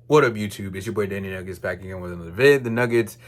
What up, YouTube? It's your boy Danny Nuggets back again with another vid. The Nuggets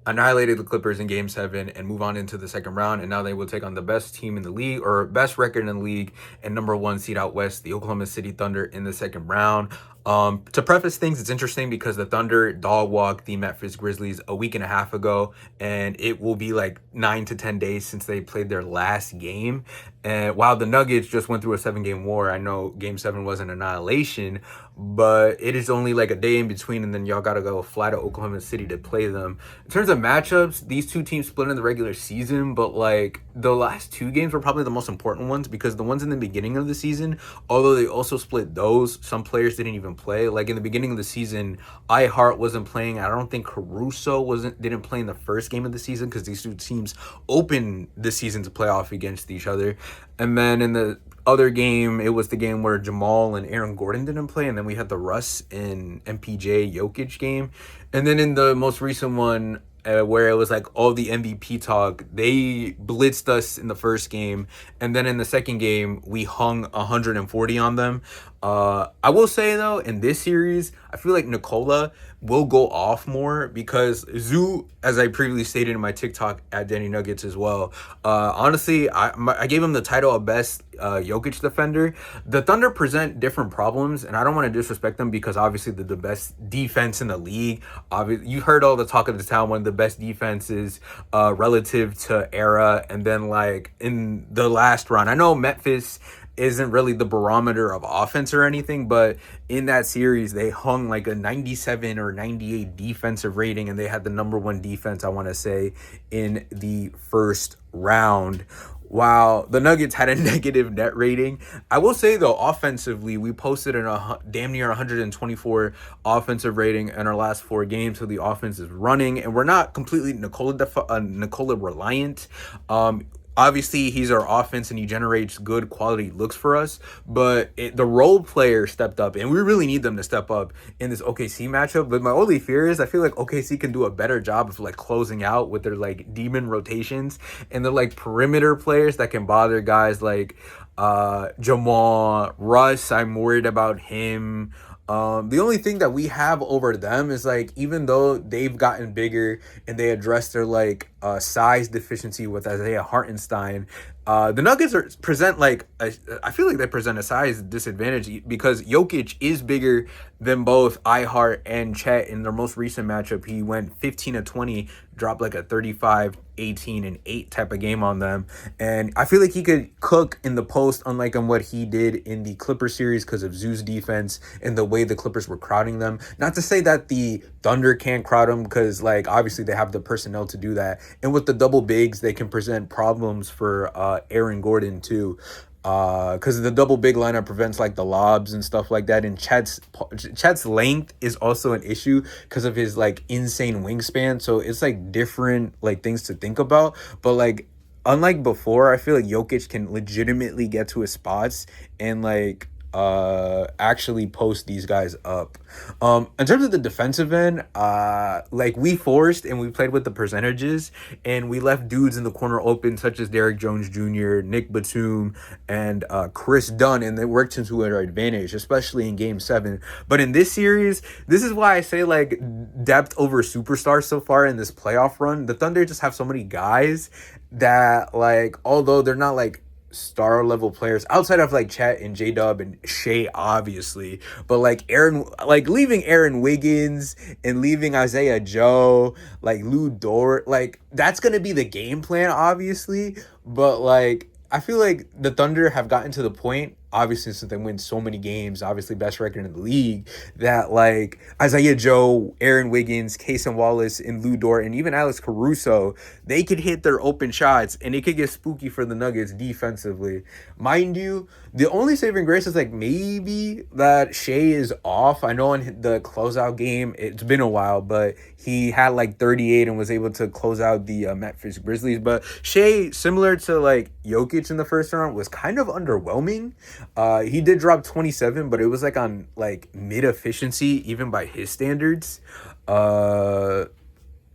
annihilated the Clippers in Game 7 and move on into the second round, and now they will take on the best team in the league, or best record in the league, and number one seed out west, the Oklahoma City Thunder, in the second round. To preface things, it's interesting because the Thunder dog walked the Memphis Grizzlies a week and a half ago, and it will be like 9 to 10 days since they played their last game. And while the Nuggets just went through a 7-game war, I know Game 7 was an annihilation, but it is only like a day in between, and then y'all got to go fly to Oklahoma City to play them. In terms of matchups, these two teams split in the regular season, but like the last two games were probably the most important ones because the ones in the beginning of the season, although they also split those, some players didn't even play. Like in the beginning of the season, Hart wasn't playing. I don't think Caruso didn't play in the first game of the season because these two teams opened the season to play off against each other. And then in the other game, it was the game where Jamal and Aaron Gordon didn't play, and then we had the Russ and MPJ Jokic game. And then in the most recent one, where it was like all the MVP talk, they blitzed us in the first game, and then in the second game we hung 140 on them. I will say though, in this series, I feel like Nikola will go off more because Zoo, as I previously stated in my TikTok at Danny Nuggets as well, honestly, I gave him the title of best Jokic defender. The Thunder present different problems, and I don't want to disrespect them because obviously they're the best defense in the league. Obviously, you heard all the talk of the town, one of the best defenses relative to era, and then like in the last round, I know Memphis isn't really the barometer of offense or anything, but in that series they hung like a 97 or 98 defensive rating, and they had the number one defense, I want to say, in the first round, while the Nuggets had a negative net rating. I will say though, offensively, we posted a damn near 124 offensive rating in our last 4 games, so the offense is running, and we're not completely Nikola reliant. Obviously, he's our offense and he generates good quality looks for us, but the role player stepped up, and we really need them to step up in this OKC matchup. But my only fear is I feel like OKC can do a better job of like closing out with their like demon rotations and the like perimeter players that can bother guys like Jamal, Russ. I'm worried about him. The only thing that we have over them is like, even though they've gotten bigger and they addressed their like size deficiency with Isaiah Hartenstein, the Nuggets present like I feel like they present a size disadvantage because Jokic is bigger than both Hart and Chet. In their most recent matchup, he went 15 to 20, dropped like a 35, 18, and 8 type of game on them. And I feel like he could cook in the post, unlike on what he did in the Clippers series because of Zoo's defense and the way the Clippers were crowding them. Not to say that the Thunder can't crowd them, because like obviously they have the personnel to do that. And with the double bigs, they can present problems for Aaron Gordon too. Because the double big lineup prevents like the lobs and stuff like that, and Chet's length is also an issue because of his like insane wingspan. So it's like different like things to think about. But like unlike before, I feel like Jokic can legitimately get to his spots and like actually post these guys up. In terms of the defensive end, like we forced and we played with the percentages, and we left dudes in the corner open such as Derrick Jones Jr., Nick Batum, and Chris Dunn, and it worked into our advantage, especially in Game 7. But in this series, this is why I say like depth over superstars so far in this playoff run. The Thunder just have so many guys that like, although they're not like star level players outside of like Chet and J-Dub and Shea, obviously, but like leaving Aaron Wiggins and leaving Isaiah Joe, like Lou Dort, like that's gonna be the game plan, obviously. But like I feel like the Thunder have gotten to the point, obviously since they win so many games, obviously best record in the league, that like Isaiah Joe, Aaron Wiggins, Cason Wallace, and Lou Dort, and even Alex Caruso, they could hit their open shots, and it could get spooky for the Nuggets defensively. Mind you, the only saving grace is like maybe that Shea is off. I know in the closeout game, it's been a while, but he had like 38 and was able to close out the Memphis Grizzlies. But Shea, similar to like Jokic in the first round, was kind of underwhelming. He did drop 27, but it was like on like mid efficiency, even by his standards.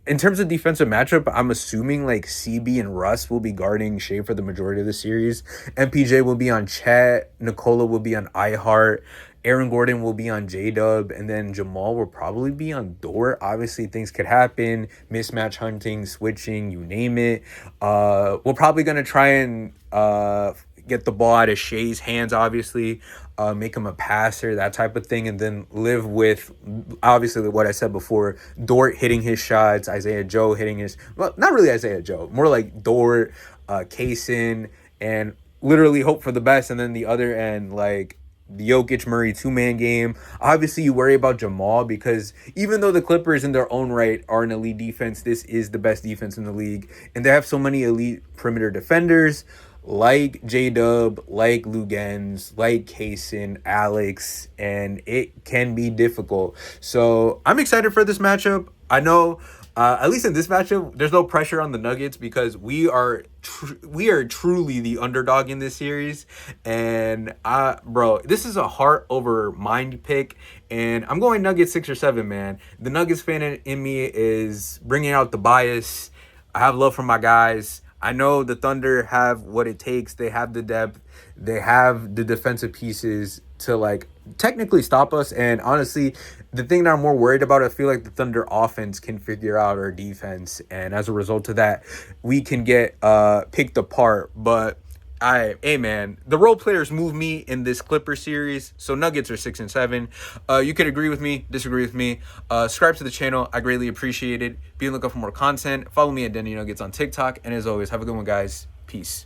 In terms of defensive matchup, I'm assuming like CB and Russ will be guarding Shea for the majority of the series. MPJ will be on Chet. Nikola will be on Hart. Aaron Gordon will be on J-Dub, and then Jamal will probably be on Dort. Obviously, things could happen, mismatch hunting, switching, you name it. We're probably going to try and get the ball out of Shea's hands, obviously, make him a passer, that type of thing, and then live with, obviously, what I said before, Dort hitting his shots, Isaiah Joe hitting his, well, not really Isaiah Joe, more like Dort, Kaysen, and literally hope for the best. And then the other end, like, the Jokic Murray two-man game. Obviously, you worry about Jamal because even though the Clippers in their own right are an elite defense, this is the best defense in the league. And they have so many elite perimeter defenders like J-Dub, like Lugens, like Kaysen, Alex, and it can be difficult. So I'm excited for this matchup. I know, at least in this matchup, there's no pressure on the Nuggets because we are truly the underdog in this series. And bro, this is a heart over mind pick, and I'm going Nuggets 6 or 7, man. The Nuggets fan in me is bringing out the bias. I have love for my guys. I know the Thunder have what it takes. They have the depth. They have the defensive pieces to, like, technically stop us. And honestly, the thing that I'm more worried about, I feel like the Thunder offense can figure out our defense. And as a result of that, we can get picked apart. But hey man, the role players move me in this Clipper series. So Nuggets are 6 and 7. You could agree with me, disagree with me. Subscribe to the channel. I greatly appreciate it. Be on the lookout for more content. Follow me at Denny Nuggets on TikTok. And as always, have a good one, guys. Peace.